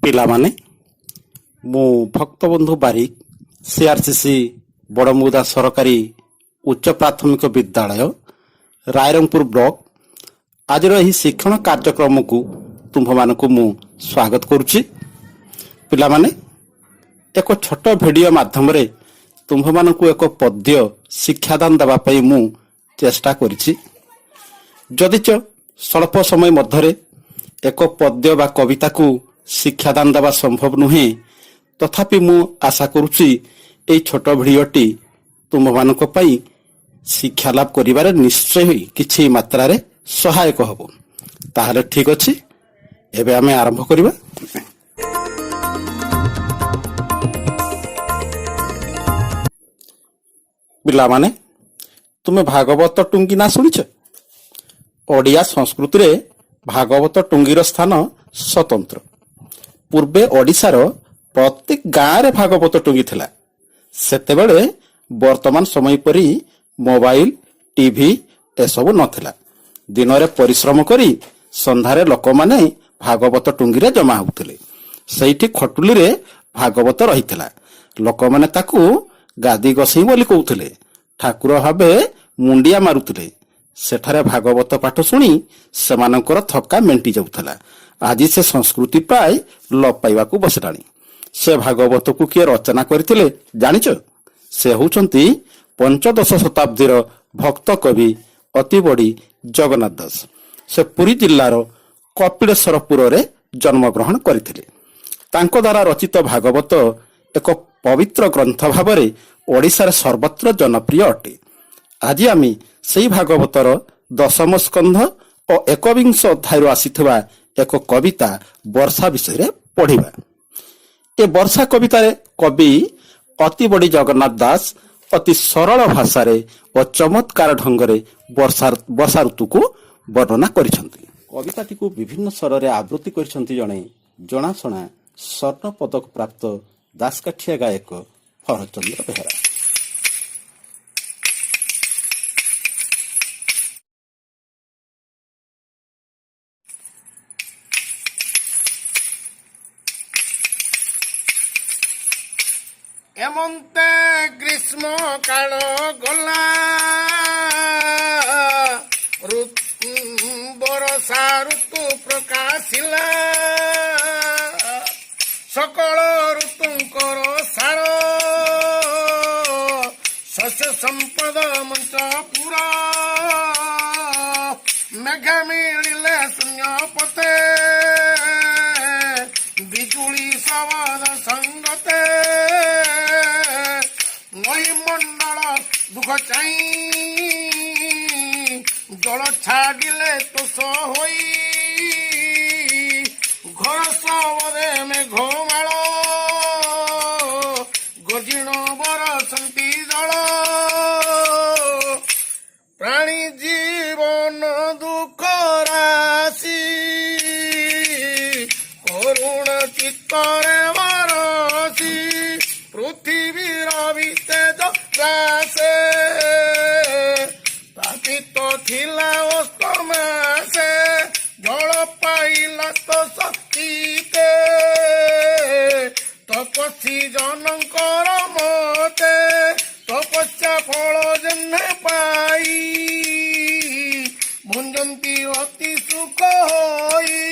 ପିଲାମାନେ ମୁଁ ଭକ୍ତବନ୍ଧୁ ବାରିକ ସିଆରସିସି ବଡ଼ମୁଦା ସରକାରୀ ଉଚ୍ଚ ପ୍ରାଥମିକ ବିଦ୍ୟାଳୟ ରାୟରଙ୍ଗପୁର ବ୍ଲକ ଆଜିର ଏହି ଶିକ୍ଷଣ କାର୍ଯ୍ୟକ୍ରମକୁ ତୁମ୍ଭମାନଙ୍କୁ ମୁଁ ସ୍ୱାଗତ କରୁଛି। ପିଲାମାନେ ଏକ ଛୋଟ ଭିଡ଼ିଓ ମାଧ୍ୟମରେ ତୁମ୍ଭମାନଙ୍କୁ ଏକ ପଦ୍ୟ ଶିକ୍ଷାଦାନ ଦେବା ପାଇଁ ମୁଁ ଚେଷ୍ଟା କରିଛି। ଯଦିଚ ସ୍ୱଳ୍ପ ସମୟ ମଧ୍ୟରେ ଏକ ପଦ୍ୟ ବା କବିତାକୁ ଶିକ୍ଷାଦାନ ଦେବା ସମ୍ଭବ ନୁହେଁ, ତଥାପି ମୁଁ ଆଶା କରୁଛି ଏହି ଛୋଟ ଭିଡ଼ିଓଟି ତୁମମାନଙ୍କ ପାଇଁ ଶିକ୍ଷା ଲାଭ କରିବାରେ ନିଶ୍ଚୟ କିଛି ମାତ୍ରାରେ ସହାୟକ ହେବ। ତାହେଲେ ଠିକ୍ ଅଛି, ଏବେ ଆମେ ଆରମ୍ଭ କରିବା। ପିଲାମାନେ ତୁମେ ଭାଗବତ ଟୁଙ୍ଗି ନା ଶୁଣିଛ? ଓଡ଼ିଆ ସଂସ୍କୃତିରେ ଭାଗବତ ଟୁଙ୍ଗିର ସ୍ଥାନ ସ୍ୱତନ୍ତ୍ର। ପୂର୍ବେ ଓଡ଼ିଶାର ପ୍ରତ୍ୟେକ ଗାଁରେ ଭାଗବତ ଟୁଙ୍ଗି ଥିଲା। ସେତେବେଳେ ବର୍ତ୍ତମାନ ସମୟ ପରି ମୋବାଇଲ, ଟିଭି ଏସବୁ ନଥିଲା। ଦିନରେ ପରିଶ୍ରମ କରି ସନ୍ଧ୍ୟାରେ ଲୋକମାନେ ଭାଗବତ ଟୁଙ୍ଗିରେ ଜମା ହେଉଥିଲେ। ସେଇଠି ଖଟୁଲିରେ ଭାଗବତ ରହିଥିଲା। ଲୋକମାନେ ତାକୁ ଗାଦି ଗୋସେଇ ବୋଲି କହୁଥିଲେ। ଠାକୁର ଭାବେ ମୁଣ୍ଡିଆ ମାରୁଥିଲେ। ସେଠାରେ ଭାଗବତ ପାଠ ଶୁଣି ସେମାନଙ୍କର ଥକା ମେଣ୍ଟି ଯାଉଥିଲା। ଆଜି ସେ ସଂସ୍କୃତି ପ୍ରାୟ ଲୋପ ପାଇବାକୁ ବସିଲାଣି। ସେ ଭାଗବତକୁ କିଏ ରଚନା କରିଥିଲେ ଜାଣିଛ? ସେ ହେଉଛନ୍ତି ପଞ୍ଚଦଶ ଶତାବ୍ଦୀର ଭକ୍ତ କବି ଅତିବଡ଼ି ଜଗନ୍ନାଥ ଦାସ। ସେ ପୁରୀ ଜିଲ୍ଲାର କପିଳେଶ୍ୱରପୁରରେ ଜନ୍ମଗ୍ରହଣ କରିଥିଲେ। ତାଙ୍କ ଦ୍ୱାରା ରଚିତ ଭାଗବତ ଏକ ପବିତ୍ର ଗ୍ରନ୍ଥ ଭାବରେ ଓଡ଼ିଶାରେ ସର୍ବତ୍ର ଜନପ୍ରିୟ ଅଟେ। ଆଜି ଆମେ ସେହି ଭାଗବତର ଦଶମ ସ୍କନ୍ଧ ଓ ଏକବିଂଶ ଅଧ୍ୟାୟରୁ ଆସିଥିବା ଏକ କବିତା ବର୍ଷା ବିଷୟରେ ପଢ଼ିବା। ଏ ବର୍ଷା କବିତାରେ କବି ଅତିବଡ଼ି ଜଗନ୍ନାଥ ଦାସ ଅତି ସରଳ ଭାଷାରେ ଓ ଚମତ୍କାର ଢଙ୍ଗରେ ବର୍ଷା ଋତୁକୁ ବର୍ଣ୍ଣନା କରିଛନ୍ତି। କବିତାଟିକୁ ବିଭିନ୍ନ ସ୍ୱରରେ ଆବୃତ୍ତି କରିଛନ୍ତି ଜଣେ ଜଣାଶୁଣା ସ୍ୱର୍ଣ୍ଣ ପଦକ ପ୍ରାପ୍ତ ଦାସକାଠିଆ ଗାୟକ ଭରତଚନ୍ଦ୍ର ବେହେରା। ଏମନ୍ତେ ଗ୍ରୀଷ୍ମ କାଳ ଗଲା, ବର୍ଷା ଋତୁ ପ୍ରକାଶିଲା। ସକଳ ଋତୁଙ୍କର ସାର, ଶସ୍ୟ ସମ୍ପଦ ମଞ୍ଚ ପୁରା। ମେଘ ମିଳିଲେ ଶୂନ୍ୟ ପତେ, ବିଜୁଳି ଶବଦ ସଙ୍ଗତେ। ନଈମଣ୍ଡଳ ଦୁଃଖ ଚାହିଁ, ଜଳ ଛାଡ଼ିଲେ ତୋଷ ହୋଇ। ଘର ସବଦେ ମେଘମାଳ, ଗର୍ଜିଣ ବରସନ୍ତି ଜଳ। ପ୍ରାଣୀ ଜୀବନ ଦୁଃଖ ରାଶି, କରୁଣ ଚିତ୍ତରେ ବରସି। ପୃଥିବୀର ବିତେଜ ଗ୍ରାସେ, ତାପିତ ଥିଲା ଅଷ୍ଟମାସେ। ଜଳ ପାଇଲା ତ ଶକ୍ତିତେ, ତପସ୍ୱୀ ଜନଙ୍କର ମତେ। ତପସ୍ୟା ଫଳ ଯେହ୍ନେ ପାଇ, ଭୁଞ୍ଜନ୍ତି ଅତି ସୁଖ ହୋଇ।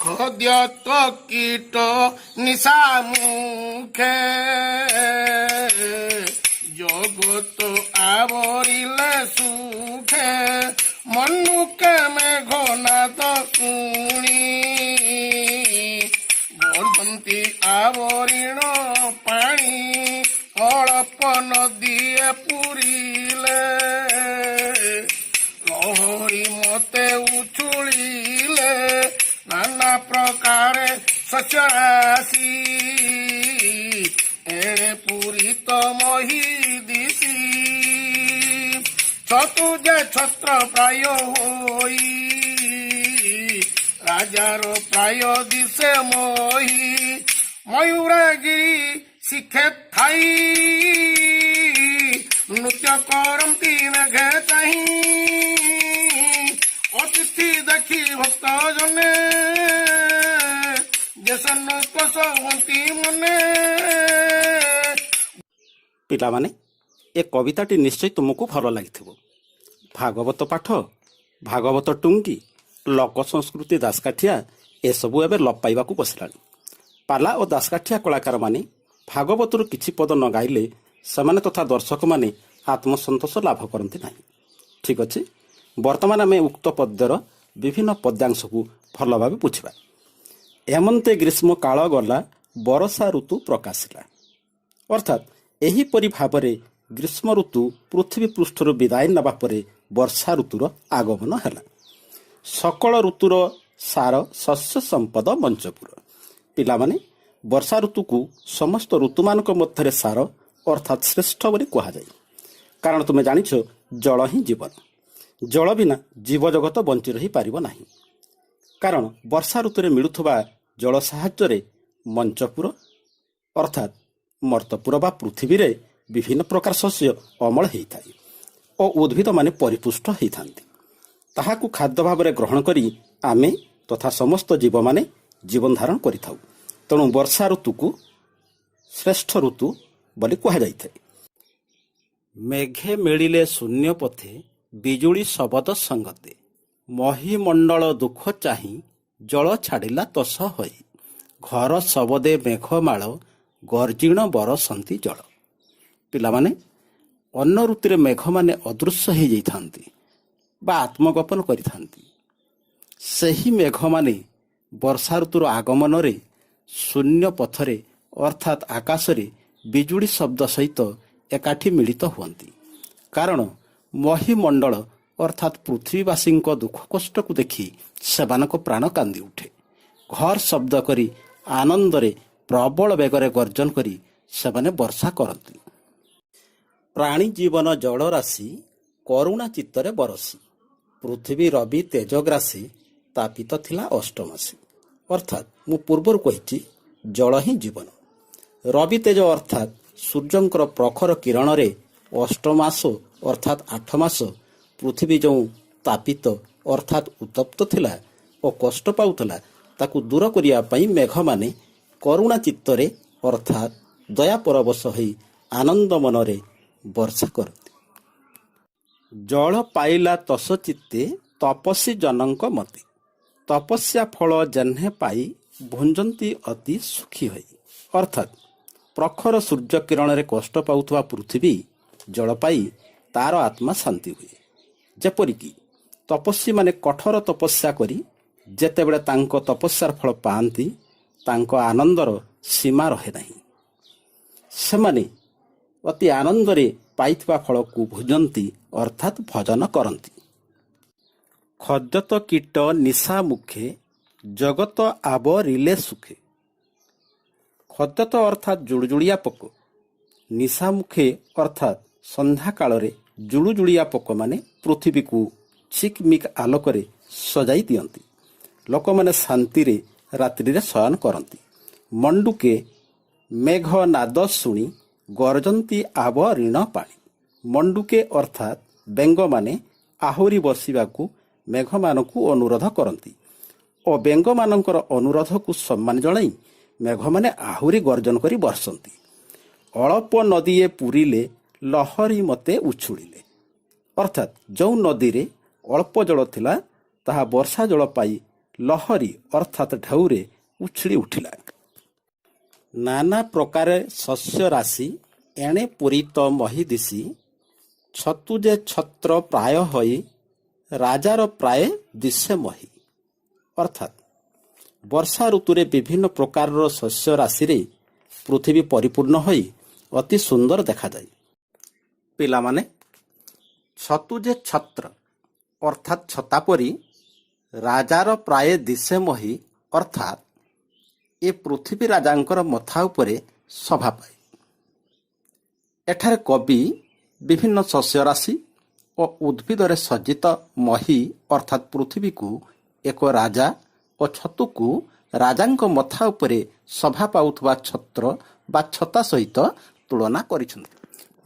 ଖଦ୍ୟତ କୀଟ ନିଶା ମୁଖେ, জগত আবরিলে সুখে। মনুকে মেঘনাদ শুনি, বর্ধন্তি আবরিণ পানি। অল্প নদীয়ে পুরিলে, লহরী মতে উছুলিলে। নানা প্রকারে শস্য রাশি, এড়ে পুরিত মহি দিশি। চতুর্যে ছত্র প্রায় হই, রাজার প্রায় দিশে মহি। ময়ূরগিরি শিখে থাই, নৃত্য করন্তি মেঘে চাহি। অতিথি দেখি ভক্ত জনে, ସନ୍ତୋଷ ହୁଅନ୍ତି ମନେ। ପିଲାମାନେ, ଏ କବିତାଟି ନିଶ୍ଚୟ ତୁମକୁ ଭଲ ଲାଗିଥିବ। ଭାଗବତ ପାଠ, ଭାଗବତ ଟୁଙ୍ଗି, ଲୋକ ସଂସ୍କୃତି ଦାସକାଠିଆ ଏସବୁ ଏବେ ଲୋପ ପାଇବାକୁ ବସିଲାଣି। ପାଲା ଓ ଦାସକାଠିଆ କଳାକାରମାନେ ଭାଗବତରୁ କିଛି ପଦ ନ ଗାଇଲେ ସେମାନେ ତଥା ଦର୍ଶକମାନେ ଆତ୍ମସନ୍ତୋଷ ଲାଭ କରନ୍ତି ନାହିଁ। ଠିକ୍ ଅଛି, ବର୍ତ୍ତମାନ ଆମେ ଉକ୍ତ ପଦ୍ୟର ବିଭିନ୍ନ ପଦ୍ୟାଂଶକୁ ଭଲ ଭାବେ ବୁଝିବା। ଏମନ୍ତେ ଗ୍ରୀଷ୍ମ କାଳ ଗଲା, ବରଷା ଋତୁ ପ୍ରକାଶିଲା। ଅର୍ଥାତ୍ ଏହିପରି ଭାବରେ ଗ୍ରୀଷ୍ମ ଋତୁ ପୃଥିବୀ ପୃଷ୍ଠରୁ ବିଦାୟ ନେବା ପରେ ବର୍ଷା ଋତୁର ଆଗମନ ହେଲା। ସକଳ ଋତୁର ସାର ଶସ୍ୟ ସମ୍ପଦ ମଞ୍ଚପୁର। ପିଲାମାନେ, ବର୍ଷା ଋତୁକୁ ସମସ୍ତ ଋତୁମାନଙ୍କ ମଧ୍ୟରେ ସାର ଅର୍ଥାତ୍ ଶ୍ରେଷ୍ଠ ବୋଲି କୁହାଯାଏ। କାରଣ ତୁମେ ଜାଣିଛ, ଜଳ ହିଁ ଜୀବନ। ଜଳ ବିନା ଜୀବଜଗତ ବଞ୍ଚି ରହିପାରିବ ନାହିଁ। କାରଣ ବର୍ଷା ଋତୁରେ ମିଳୁଥିବା ଜଳ ସାହାଯ୍ୟରେ ମଞ୍ଚପୁର ଅର୍ଥାତ୍ ମର୍ତ୍ତପୁର ବା ପୃଥିବୀରେ ବିଭିନ୍ନ ପ୍ରକାର ଶସ୍ୟ ଅମଳ ହୋଇଥାଏ ଓ ଉଦ୍ଭିଦମାନେ ପରିପୁଷ୍ଟ ହୋଇଥାନ୍ତି। ତାହାକୁ ଖାଦ୍ୟ ଭାବରେ ଗ୍ରହଣ କରି ଆମେ ତଥା ସମସ୍ତ ଜୀବମାନେ ଜୀବନ ଧାରଣ କରିଥାଉ। ତେଣୁ ବର୍ଷା ଋତୁକୁ ଶ୍ରେଷ୍ଠ ଋତୁ ବୋଲି କୁହାଯାଇଥାଏ। ମେଘେ ମିଳିଲେ ଶୂନ୍ୟ ପଥେ, ବିଜୁଳି ଶବଦ ସଙ୍ଗତେ, ମହିମଣ୍ଡଳ ଦୁଃଖ ଚାହିଁ, ଜଳ ଛାଡ଼ିଲା ତସ ହୋଇ, ଘର ଶବଦେ ମେଘମାଳ, ଗର୍ଜିଣ ବରସନ୍ତି ଜଳ। ପିଲାମାନେ, ଅନ୍ୟ ଋତୁରେ ମେଘମାନେ ଅଦୃଶ୍ୟ ହୋଇଯାଇଥାନ୍ତି ବା ଆତ୍ମଗୋପନ କରିଥାନ୍ତି। ସେହି ମେଘମାନେ ବର୍ଷା ଋତୁର ଆଗମନରେ ଶୂନ୍ୟ ପଥରେ ଅର୍ଥାତ୍ ଆକାଶରେ ବିଜୁଳି ଶବ୍ଦ ସହିତ ଏକାଠି ମିଳିତ ହୁଅନ୍ତି। କାରଣ ମହିମଣ୍ଡଳ ଅର୍ଥାତ୍ ପୃଥିବୀବାସୀଙ୍କ ଦୁଃଖ କଷ୍ଟକୁ ଦେଖି ସେମାନଙ୍କ ପ୍ରାଣ କାନ୍ଦି ଉଠେ। ଘର ଶବ୍ଦ କରି ଆନନ୍ଦରେ ପ୍ରବଳ ବେଗରେ ଗର୍ଜନ କରି ସେମାନେ ବର୍ଷା କରନ୍ତି। ପ୍ରାଣୀ ଜୀବନ ଜଳରାଶି, କରୁଣା ଚିତ୍ତରେ ବରସି, ପୃଥିବୀ ରବି ତେଜଗ୍ରାସୀ, ତାପିତ ଥିଲା ଅଷ୍ଟମାସୀ। ଅର୍ଥାତ୍ ମୁଁ ପୂର୍ବରୁ କହିଛି, ଜଳ ହିଁ ଜୀବନ। ରବି ତେଜ ଅର୍ଥାତ୍ ସୂର୍ଯ୍ୟଙ୍କର ପ୍ରଖର କିରଣରେ ଅଷ୍ଟମାସ ଅର୍ଥାତ୍ 8 ମାସ ପୃଥିବୀ ଯେଉଁ ତାପିତ ଅର୍ଥାତ୍ ଉତ୍ତପ୍ତ ଥିଲା ଓ କଷ୍ଟ ପାଉଥିଲା, ତାକୁ ଦୂର କରିବା ପାଇଁ ମେଘମାନେ କରୁଣା ଚିତ୍ତରେ ଅର୍ଥାତ୍ ଦୟା ପରବଶ ହୋଇ ଆନନ୍ଦ ମନରେ ବର୍ଷା କରନ୍ତି। ଜଳ ପାଇଲା ତସ ଚିତ୍ତେ, ତପସ୍ୱୀ ଜନଙ୍କ ମତେ, ତପସ୍ୟା ଫଳ ଜହ୍ନେ ପାଇ, ଭୁଞ୍ଜନ୍ତି ଅତି ସୁଖୀ ହୋଇ। ଅର୍ଥାତ୍ ପ୍ରଖର ସୂର୍ଯ୍ୟ କିରଣରେ କଷ୍ଟ ପାଉଥିବା ପୃଥିବୀ ଜଳ ପାଇ ତାର ଆତ୍ମା ଶାନ୍ତି ହୁଏ। ଯେପରିକି ତପସ୍ୱୀମାନେ କଠୋର ତପସ୍ୟା କରି ଯେତେବେଳେ ତାଙ୍କ ତପସ୍ୟାର ଫଳ ପାଆନ୍ତି, ତାଙ୍କ ଆନନ୍ଦର ସୀମା ରହେ ନାହିଁ। ସେମାନେ ଅତି ଆନନ୍ଦରେ ପାଇଥିବା ଫଳକୁ ଭୁଜନ୍ତି ଅର୍ଥାତ୍ ଭଜନ କରନ୍ତି। ଖଦ୍ୟତ କୀଟ ନିଶା ମୁଖେ, ଜଗତ ଆବରିଲେ ସୁଖେ। ଖଦ୍ୟତ ଅର୍ଥାତ୍ ଜୁଳୁଜୁଳିଆ ପୋକ, ନିଶା ମୁଖେ ଅର୍ଥାତ୍ ସନ୍ଧ୍ୟା କାଳରେ ଜୁଳୁଜୁଳିଆ ପୋକମାନେ ପୃଥିବୀକୁ ଚିକ୍ମିକ୍ ଆଲୋକରେ ସଜାଇ ଦିଅନ୍ତି। ଲୋକମାନେ ଶାନ୍ତିରେ ରାତ୍ରିରେ ଶୟନ କରନ୍ତି। ମଣ୍ଡୁକେ ମେଘ ନାଦ ଶୁଣି, ଗର୍ଜନ୍ତି ଆବରିଣ ପାଣି। ମଣ୍ଡୁକେ ଅର୍ଥାତ୍ ବେଙ୍ଗମାନେ ଆହୁରି ବସିବାକୁ ମେଘମାନଙ୍କୁ ଅନୁରୋଧ କରନ୍ତି ଓ ବେଙ୍ଗମାନଙ୍କର ଅନୁରୋଧକୁ ସମ୍ମାନ ଜଣାଇ ମେଘମାନେ ଆହୁରି ଗର୍ଜନ କରି ବର୍ଷନ୍ତି। ଅଳପ ନଦୀଏ ପୁରିଲେ, ଲହରୀ ମତେ ଉଛୁଳିଲେ। ଅର୍ଥାତ୍ ଯେଉଁ ନଦୀରେ ଅଳ୍ପ ଜଳ ଥିଲା, ତାହା ବର୍ଷା ଜଳ ପାଇ ଲହରୀ ଅର୍ଥାତ୍ ଢେଉରେ ଉଛୁଳି ଉଠିଲା। ନାନା ପ୍ରକାର ଶସ୍ୟ ରାଶି, ଏଣେ ପୂରିତ ମହି ଦିଶି, ଛତୁ ଯେ ଛତ୍ର ପ୍ରାୟ ହୋଇ, ରାଜାର ପ୍ରାୟ ଦିଶେ ମହି। ଅର୍ଥାତ୍ ବର୍ଷା ଋତୁରେ ବିଭିନ୍ନ ପ୍ରକାରର ଶସ୍ୟ ରାଶିରେ ପୃଥିବୀ ପରିପୂର୍ଣ୍ଣ ହୋଇ ଅତି ସୁନ୍ଦର ଦେଖାଯାଏ। ପିଲାମାନେ, ଛତୁ ଯେ ଛତ୍ର ଅର୍ଥାତ୍ ଛତା ପରି, ରାଜାର ପ୍ରାୟ ଦିଶେ ମହି ଅର୍ଥାତ୍ ଏ ପୃଥିବୀ ରାଜାଙ୍କର ମଥା ଉପରେ ଶୋଭା ପାଏ। ଏଠାରେ କବି ବିଭିନ୍ନ ଶସ୍ୟ ରାଶି ଓ ଉଦ୍ଭିଦରେ ସଜ୍ଜିତ ମହି ଅର୍ଥାତ୍ ପୃଥିବୀକୁ ଏକ ରାଜା ଓ ଛତୁକୁ ରାଜାଙ୍କ ମଥା ଉପରେ ଶୋଭା ପାଉଥିବା ଛତ୍ର ବା ଛତା ସହିତ ତୁଳନା କରିଛନ୍ତି।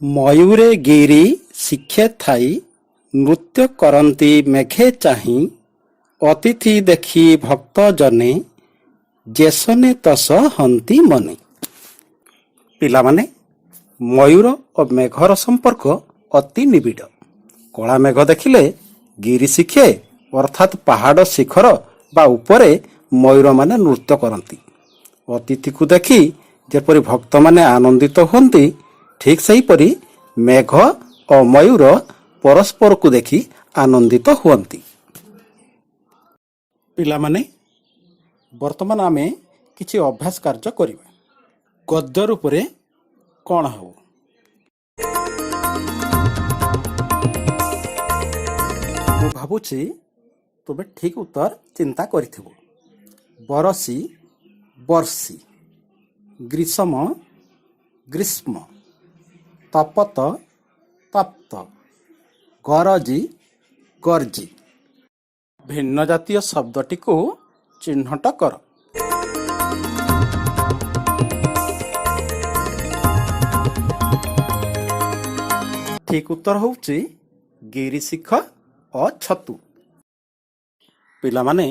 ମୟୂରେ ଗିରି ଶିଖେ ଥାଇ, ନୃତ୍ୟ କରନ୍ତି ମେଘେ ଚାହିଁ, ଅତିଥି ଦେଖି ଭକ୍ତ ଜନେ, ଯେସନେ ତସ ହନ୍ତି ମନେ। ପିଲାମାନେ, ମୟୂର ଓ ମେଘର ସମ୍ପର୍କ ଅତି ନିବିଡ଼। କଳା ମେଘ ଦେଖିଲେ ଗିରି ଶିଖେ ଅର୍ଥାତ୍ ପାହାଡ଼ ଶିଖର ବା ଉପରେ ମୟୂରମାନେ ନୃତ୍ୟ କରନ୍ତି। ଅତିଥିକୁ ଦେଖି ଯେପରି ଭକ୍ତମାନେ ଆନନ୍ଦିତ ହୁଅନ୍ତି, ଠିକ୍ ସେହିପରି ମେଘ ଓ ମୟୂର ପରସ୍ପରକୁ ଦେଖି ଆନନ୍ଦିତ ହୁଅନ୍ତି। ପିଲାମାନେ, ବର୍ତ୍ତମାନ ଆମେ କିଛି ଅଭ୍ୟାସ କାର୍ଯ୍ୟ କରିବା। ଗଦ୍ୟ ରୂପରେ କ'ଣ ହେବ? ମୁଁ ଭାବୁଛି ତୁମେ ଠିକ୍ ଉତ୍ତର ଚିନ୍ତା କରିଥିବ। ବରଷି ବର୍ଷି, ଗ୍ରୀଷ୍ମ ଗ୍ରୀଷ୍ମ, ତପତ ତପ୍ତ, ଗରଜି ଗର୍ଜି। ଭିନ୍ନ ଜାତୀୟ ଶବ୍ଦଟିକୁ ଚିହ୍ନଟ କର। ଠିକ୍ ଉତ୍ତର ହେଉଛି ଗିରିଶିଖ ଓ ଛତୁ। ପିଲାମାନେ,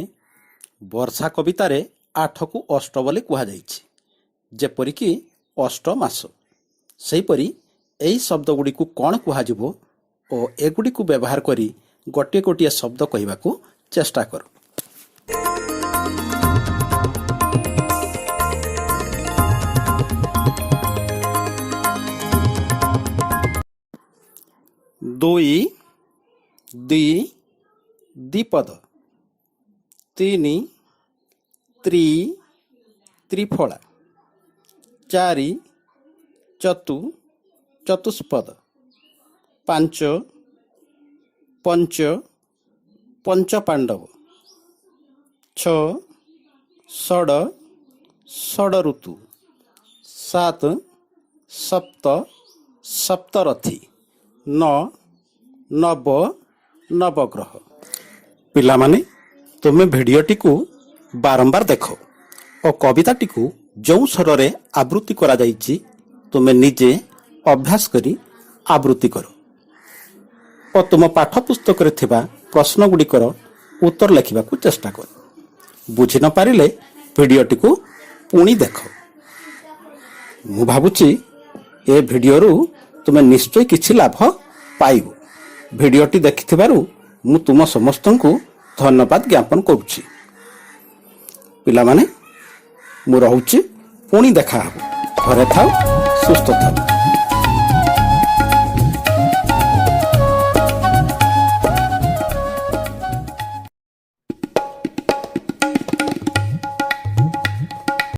ବର୍ଷା କବିତାରେ 8କୁ ଅଷ୍ଟ ବୋଲି କୁହାଯାଇଛି, ଯେପରିକି ଅଷ୍ଟ ମାସ। ସେହିପରି ଏହି ଶବ୍ଦଗୁଡ଼ିକୁ କ'ଣ କୁହାଯିବ ଓ ଏଗୁଡ଼ିକୁ ବ୍ୟବହାର କରି ଗୋଟିଏ ଗୋଟିଏ ଶବ୍ଦ କହିବାକୁ ଚେଷ୍ଟା କର। ଦୁଇ ଦ୍ୱିପଦ, ତିନି ତ୍ରିଫଳା, ଚାରି ଚତୁଷ୍ପଦ, ପାଞ୍ଚ ପଞ୍ଚପାଣ୍ଡବ, ଛଅ ଷଡ଼ଋତୁ, ସାତ ସପ୍ତରଥୀ, ନବଗ୍ରହ। ପିଲାମାନେ, ତୁମେ ଭିଡ଼ିଓଟିକୁ ବାରମ୍ବାର ଦେଖ ଓ କବିତାଟିକୁ ଯେଉଁ ସ୍ୱରରେ ଆବୃତ୍ତି କରାଯାଇଛି ତୁମେ ନିଜେ ଅଭ୍ୟାସ କରି ଆବୃତ୍ତି କର ଓ ତୁମ ପାଠ୍ୟପୁସ୍ତକରେ ଥିବା ପ୍ରଶ୍ନଗୁଡ଼ିକର ଉତ୍ତର ଲେଖିବାକୁ ଚେଷ୍ଟା କର। ବୁଝି ନ ପାରିଲେ ଭିଡ଼ିଓଟିକୁ ପୁଣି ଦେଖ। ମୁଁ ଭାବୁଛି ଏ ଭିଡ଼ିଓରୁ ତୁମେ ନିଶ୍ଚୟ କିଛି ଲାଭ ପାଇବ। ଭିଡ଼ିଓଟି ଦେଖିଥିବାରୁ ମୁଁ ତୁମ ସମସ୍ତଙ୍କୁ ଧନ୍ୟବାଦ ଜ୍ଞାପନ କରୁଛି। ପିଲାମାନେ, ମୁଁ ରହୁଛି, ପୁଣି ଦେଖା ହେବ। ଘରେ ଥାଅ, ସୁସ୍ଥ ଥାଅ।